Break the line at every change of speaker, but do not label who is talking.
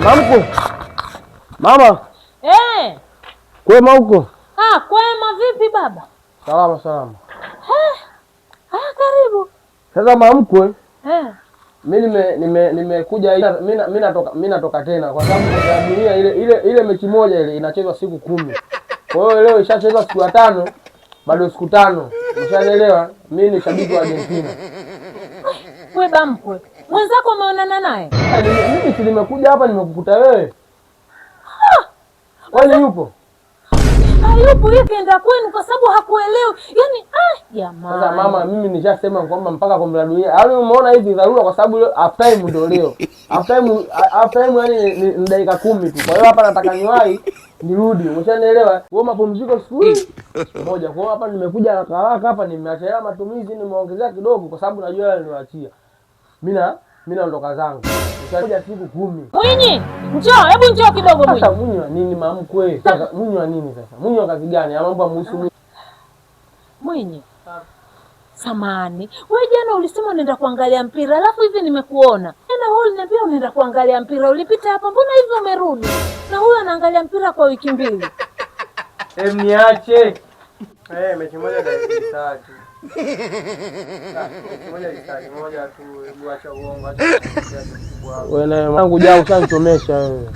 Mamko. Mama. Kwema huko?
Kwema vipi baba?
Salama salama.
Karibu.
Sasa mamko. Mimi nimekuja mimi natoka tena kwa sababu dunia ile mechi moja ile inachezwa siku 10. Kwa hiyo leo ishachezwa siku ya 5, bado siku 5. Umeshaelewa? Mimi ni shabiki wa Argentina.
Wewe bamkwe. Mwenzako umeonana naye?
Mimi si nimekuja hapa nimekukuta wewe. Kwani yupo?
Hayupo, yeye kaenda kwenu kwa sababu hakuelewi. Yaani jamani. Sasa
mama, mimi nishasema kwamba mpaka kombe la dunia. Yaani umeona hivi dharura kwa sababu half time ndio leo. Half time yani ni dakika 10 tu. Kwa hiyo hapa nataka niwahi nirudi. Umeshanielewa? Wewe mapumziko siku hii moja. Kwa hiyo hapa nimekuja haraka hapa nimeachia matumizi nimeongezea kidogo kwa sababu najua yale niwaachia. Mimi naondoka zangu. Nishakuja siku 10.
Mwinyi, njoo, hebu njoo kidogo Mwinyi.
Sasa Mwinyi wa nini mamkwe? Sasa Mwinyi wa nini sasa? Mwinyi wa kazi gani? Mambo muhusu
Mwinyi. Samani, wewe jana ulisema unaenda kuangalia mpira, alafu hivi nimekuona. Tena wewe uliniambia unaenda kuangalia mpira, ulipita hapa, mbona hivi umerudi? Na huyu anaangalia mpira kwa wiki 2.
Niache. Mechi moja dakika 3. Moja tu acha uongo acha. Wewe na wangu jao usanichomesha wewe.